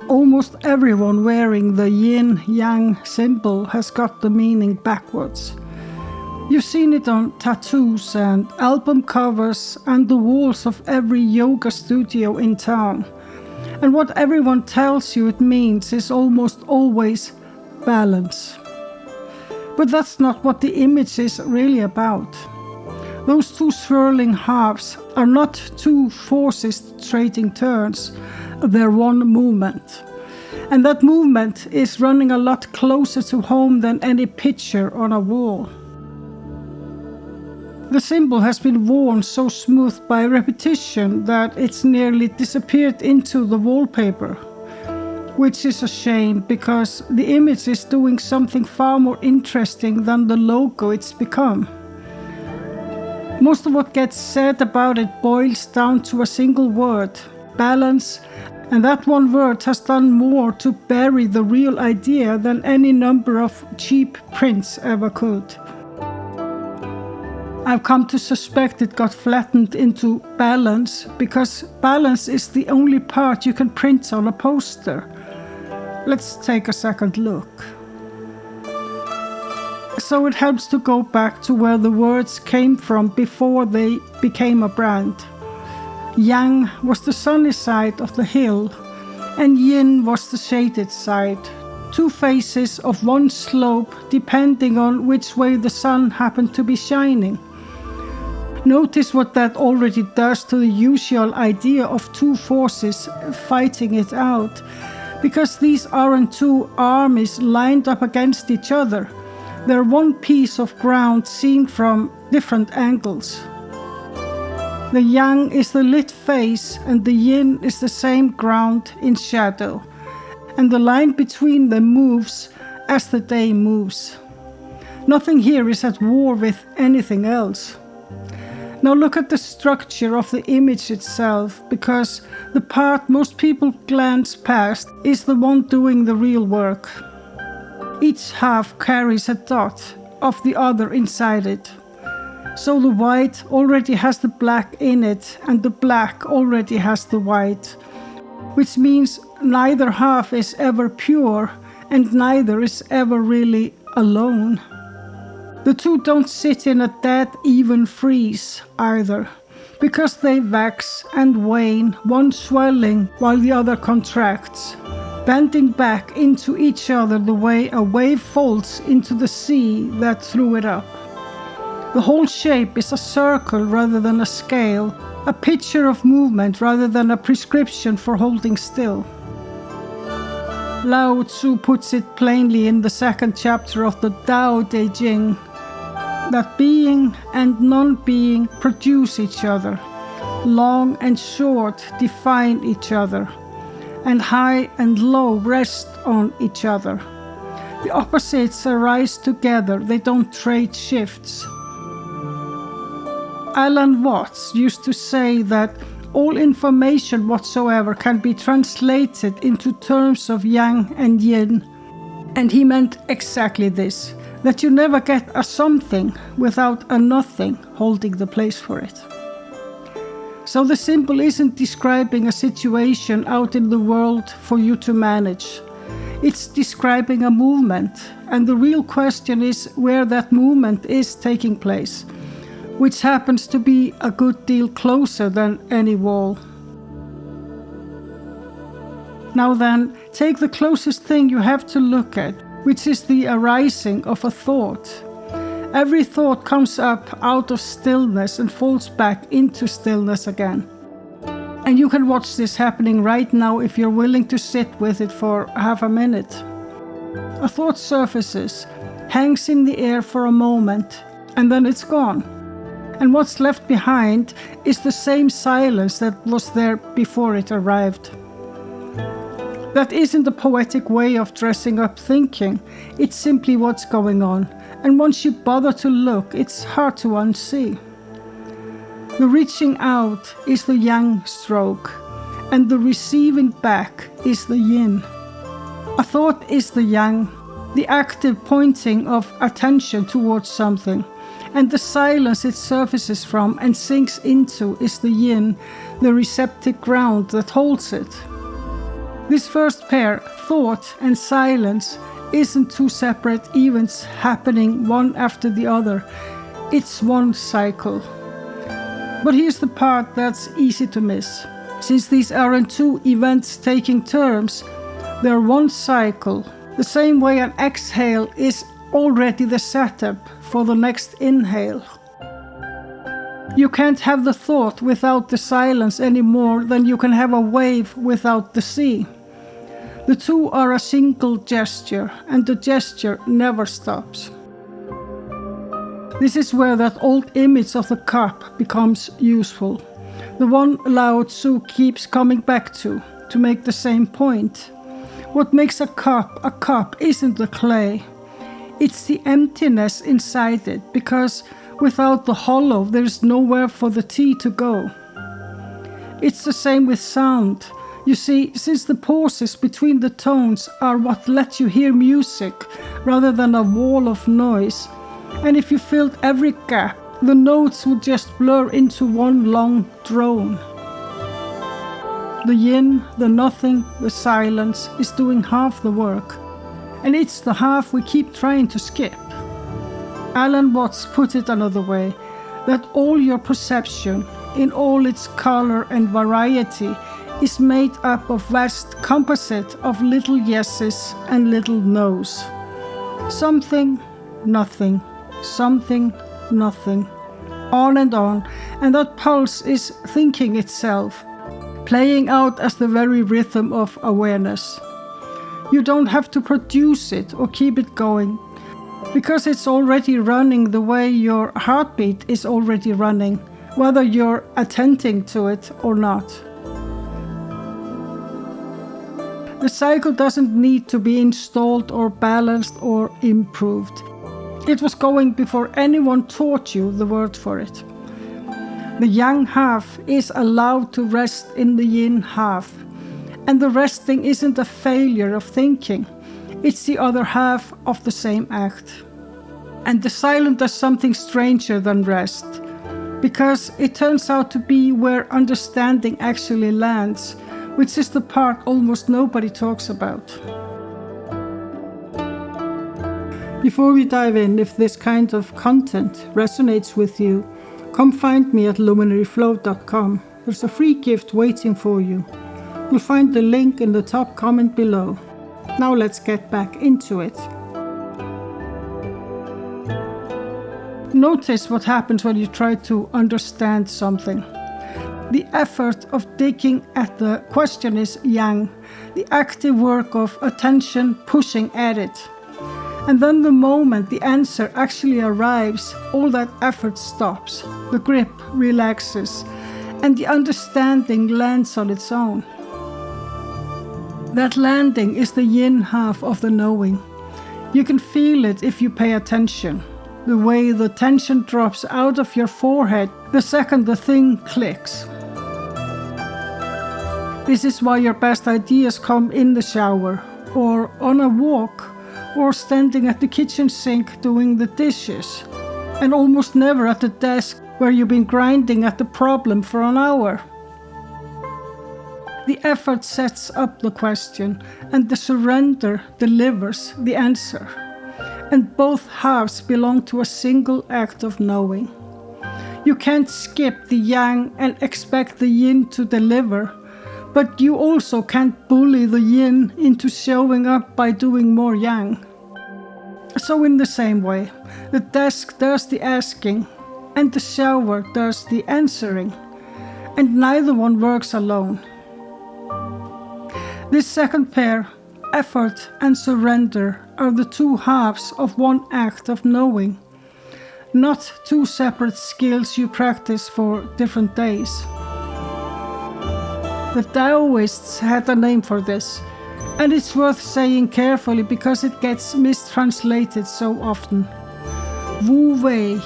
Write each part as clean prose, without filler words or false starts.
almost everyone wearing the yin-yang symbol has got the meaning backwards. You've seen it on tattoos and album covers and the walls of every yoga studio in town. And what everyone tells you it means is almost always balance. But that's not what the image is really about. Those two swirling halves are not two forces trading turns, they're one movement. And that movement is running a lot closer to home than any picture on a wall. The symbol has been worn so smooth by repetition that it's nearly disappeared into the wallpaper, which is a shame because the image is doing something far more interesting than the logo it's become. Most of what gets said about it boils down to a single word, balance, and that one word has done more to bury the real idea than any number of cheap prints ever could. I've come to suspect it got flattened into balance because balance is the only part you can print on a poster. Let's take a second look. So it helps to go back to where the words came from before they became a brand. Yang was the sunny side of the hill, and yin was the shaded side. Two faces of one slope depending on which way the sun happened to be shining. Notice what that already does to the usual idea of two forces fighting it out, because these aren't two armies lined up against each other. They're one piece of ground seen from different angles. The yang is the lit face and the yin is the same ground in shadow, and the line between them moves as the day moves. Nothing here is at war with anything else. Now look at the structure of the image itself, because the part most people glance past is the one doing the real work. Each half carries a dot of the other inside it. So the white already has the black in it, and the black already has the white, which means neither half is ever pure, and neither is ever really alone. The two don't sit in a dead even freeze either, because they wax and wane, one swelling while the other contracts, bending back into each other the way a wave folds into the sea that threw it up. The whole shape is a circle rather than a scale, a picture of movement rather than a prescription for holding still. Lao Tzu puts it plainly in the second chapter of the Tao Te Ching, that being and non-being produce each other, long and short define each other, and high and low rest on each other. The opposites arise together, they don't trade shifts. Alan Watts used to say that all information whatsoever can be translated into terms of yang and yin, and he meant exactly this, that you never get a something without a nothing holding the place for it. So the symbol isn't describing a situation out in the world for you to manage. It's describing a movement, and the real question is where that movement is taking place, which happens to be a good deal closer than any wall. Now then, take the closest thing you have to look at, which is the arising of a thought. Every thought comes up out of stillness and falls back into stillness again. And you can watch this happening right now if you're willing to sit with it for half a minute. A thought surfaces, hangs in the air for a moment, and then it's gone. And what's left behind is the same silence that was there before it arrived. That isn't a poetic way of dressing up thinking, it's simply what's going on, and once you bother to look, it's hard to unsee. The reaching out is the yang stroke, and the receiving back is the yin. A thought is the yang, the active pointing of attention towards something, and the silence it surfaces from and sinks into is the yin, the receptive ground that holds it. This first pair, thought and silence, isn't two separate events happening one after the other. It's one cycle. But here's the part that's easy to miss. Since these aren't two events taking turns, they're one cycle. The same way an exhale is already the setup for the next inhale. You can't have the thought without the silence any more than you can have a wave without the sea. The two are a single gesture, and the gesture never stops. This is where that old image of the cup becomes useful. The one Lao Tzu keeps coming back to make the same point. What makes a cup isn't the clay. It's the emptiness inside it, because without the hollow there is nowhere for the tea to go. It's the same with sound. You see, since the pauses between the tones are what let you hear music rather than a wall of noise, and if you filled every gap, the notes would just blur into one long drone. The yin, the nothing, the silence is doing half the work, and it's the half we keep trying to skip. Alan Watts put it another way, that all your perception, in all its color and variety, is made up of vast composite of little yeses and little nos. Something, nothing, something, nothing, on, and that pulse is thinking itself, playing out as the very rhythm of awareness. You don't have to produce it or keep it going, because it's already running the way your heartbeat is already running, whether you're attending to it or not. The cycle doesn't need to be installed or balanced or improved. It was going before anyone taught you the word for it. The yang half is allowed to rest in the yin half, and the resting isn't a failure of thinking. It's the other half of the same act. And the silent does something stranger than rest, because it turns out to be where understanding actually lands, which is the part almost nobody talks about. Before we dive in, if this kind of content resonates with you, come find me at luminaryflow.com. There's a free gift waiting for you. You'll find the link in the top comment below. Now let's get back into it. Notice what happens when you try to understand something. The effort of digging at the question is yang, the active work of attention pushing at it. And then the moment the answer actually arrives, all that effort stops, the grip relaxes, and the understanding lands on its own. That landing is the yin half of the knowing. You can feel it if you pay attention. The way the tension drops out of your forehead the second the thing clicks. This is why your best ideas come in the shower, or on a walk, or standing at the kitchen sink doing the dishes, and almost never at the desk where you've been grinding at the problem for an hour. The effort sets up the question, and the surrender delivers the answer. And both halves belong to a single act of knowing. You can't skip the yang and expect the yin to deliver, but you also can't bully the yin into showing up by doing more yang. So in the same way, the desk does the asking, and the shower does the answering, and neither one works alone. This second pair, effort and surrender, are the two halves of one act of knowing, not two separate skills you practice for different days. The Daoists had a name for this, and it's worth saying carefully because it gets mistranslated so often. Wu Wei,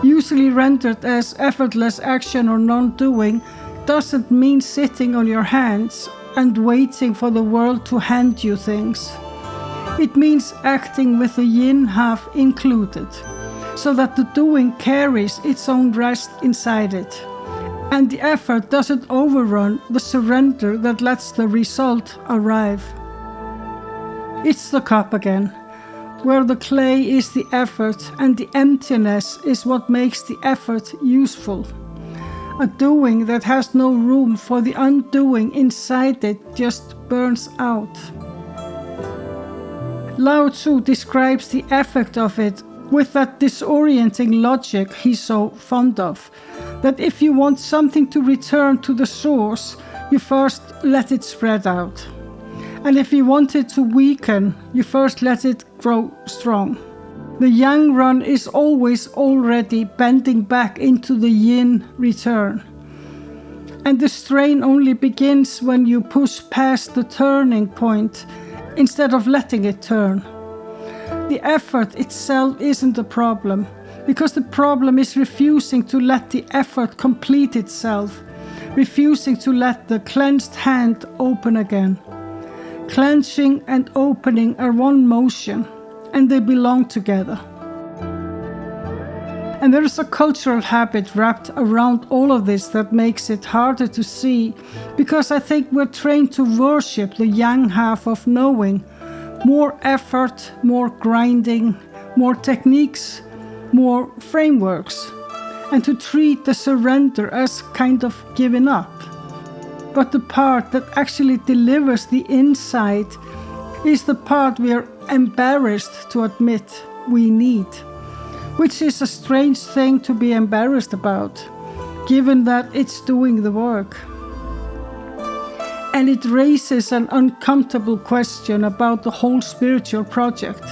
usually rendered as effortless action or non-doing, doesn't mean sitting on your hands and waiting for the world to hand you things. It means acting with the yin half included, so that the doing carries its own rest inside it. and the effort doesn't overrun the surrender that lets the result arrive. It's the cup again, where the clay is the effort and the emptiness is what makes the effort useful. A doing that has no room for the undoing inside it just burns out. Lao Tzu describes the effect of it with that disorienting logic he's so fond of, that if you want something to return to the source, you first let it spread out. And if you want it to weaken, you first let it grow strong. The yang run is always already bending back into the yin return. And the strain only begins when you push past the turning point instead of letting it turn. The effort itself isn't the problem, because the problem is refusing to let the effort complete itself, refusing to let the clenched hand open again. Clenching and opening are one motion, and they belong together. And there is a cultural habit wrapped around all of this that makes it harder to see, because I think we're trained to worship the yang half of knowing. More effort, more grinding, more techniques, more frameworks, and to treat the surrender as kind of giving up. But the part that actually delivers the insight is the part we are embarrassed to admit we need, which is a strange thing to be embarrassed about, given that it's doing the work. And it raises an uncomfortable question about the whole spiritual project,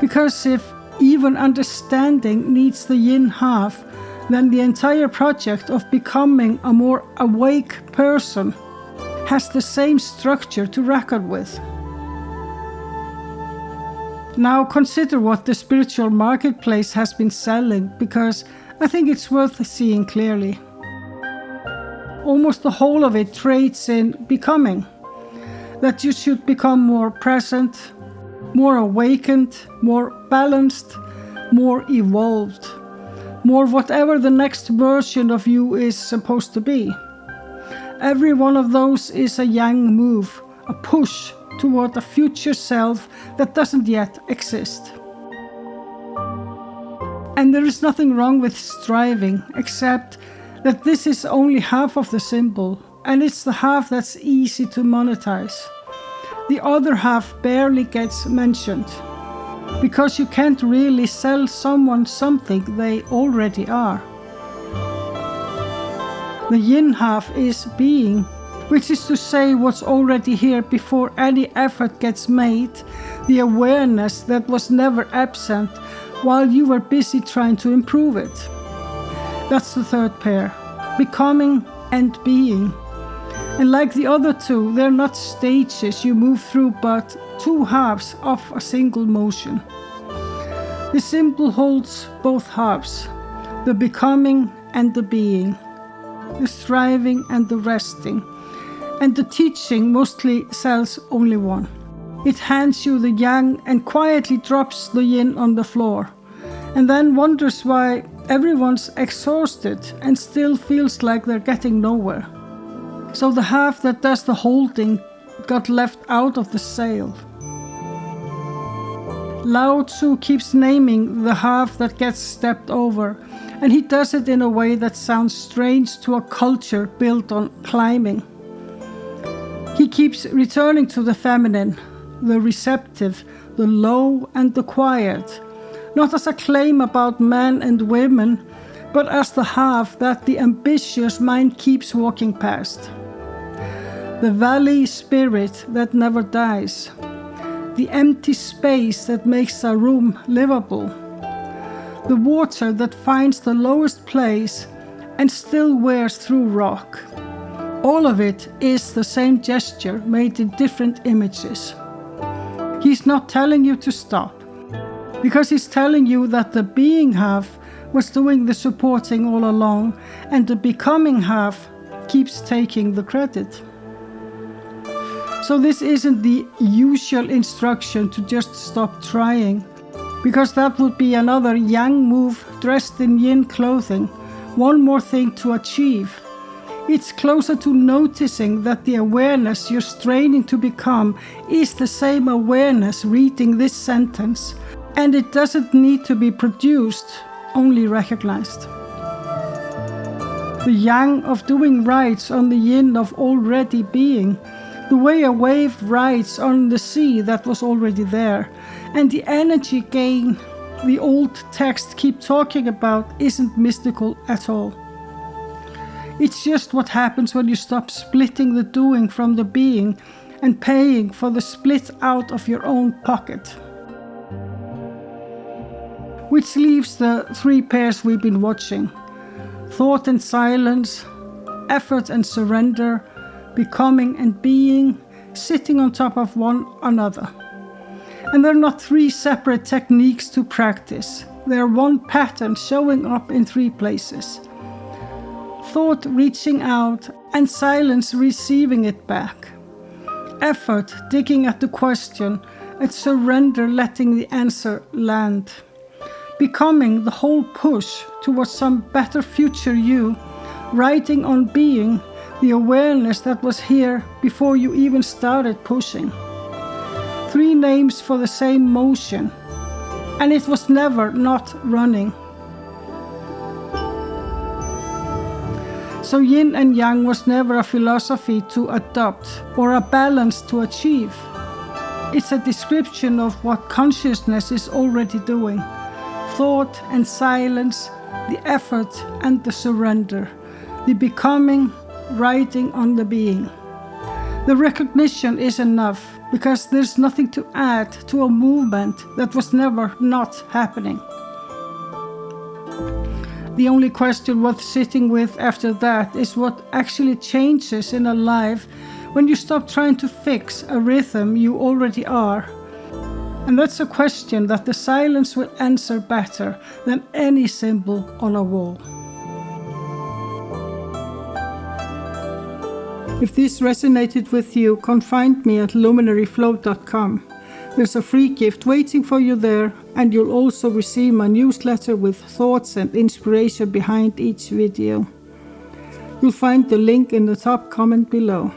because if even understanding needs the yin half, then the entire project of becoming a more awake person has the same structure to reckon with. Now consider what the spiritual marketplace has been selling, because I think it's worth seeing clearly. Almost the whole of it trades in becoming. That you should become more present, more awakened, more balanced, more evolved, more whatever the next version of you is supposed to be. Every one of those is a yang move, a push toward a future self that doesn't yet exist. And there is nothing wrong with striving, except that this is only half of the symbol, and it's the half that's easy to monetize. The other half barely gets mentioned, because you can't really sell someone something they already are. The yin half is being, which is to say what's already here before any effort gets made, the awareness that was never absent while you were busy trying to improve it. That's the third pair, becoming and being. And like the other two, they're not stages you move through, but two halves of a single motion. The symbol holds both halves, the becoming and the being, the striving and the resting. And the teaching mostly sells only one. It hands you the yang and quietly drops the yin on the floor, and then wonders why everyone's exhausted and still feels like they're getting nowhere. So the half that does the holding got left out of the sale. Lao Tzu keeps naming the half that gets stepped over, and he does it in a way that sounds strange to a culture built on climbing. He keeps returning to the feminine, the receptive, the low and the quiet, not as a claim about men and women, but as the half that the ambitious mind keeps walking past. The valley spirit that never dies, the empty space that makes a room livable, the water that finds the lowest place and still wears through rock. All of it is the same gesture made in different images. He's not telling you to stop, because he's telling you that the being half was doing the supporting all along, and the becoming half keeps taking the credit. So this isn't the usual instruction to just stop trying, because that would be another yang move dressed in yin clothing, one more thing to achieve, It's closer to noticing that the awareness you're straining to become is the same awareness reading this sentence, and it doesn't need to be produced, only recognized. The yang of doing rides on the yin of already being, the way a wave rides on the sea that was already there, and the energy gain the old texts keep talking about isn't mystical at all. It's just what happens when you stop splitting the doing from the being and paying for the split out of your own pocket. Which leaves the three pairs we've been watching: thought and silence, effort and surrender, becoming and being, sitting on top of one another. And they're not three separate techniques to practice. They're one pattern showing up in three places. Thought reaching out and silence receiving it back. Effort digging at the question and surrender letting the answer land. Becoming the whole push towards some better future you, riding on being the awareness that was here before you even started pushing. Three names for the same motion, and it was never not running. So yin and yang was never a philosophy to adopt or a balance to achieve. It's a description of what consciousness is already doing. Thought and silence, the effort and the surrender, the becoming, riding on the being. The recognition is enough because there's nothing to add to a movement that was never not happening. The only question worth sitting with after that is what actually changes in a life when you stop trying to fix a rhythm you already are. And that's a question that the silence will answer better than any symbol on a wall. If this resonated with you, come find me at luminaryflow.com. There's a free gift waiting for you there, and you'll also receive my newsletter with thoughts and inspiration behind each video. You'll find the link in the top comment below.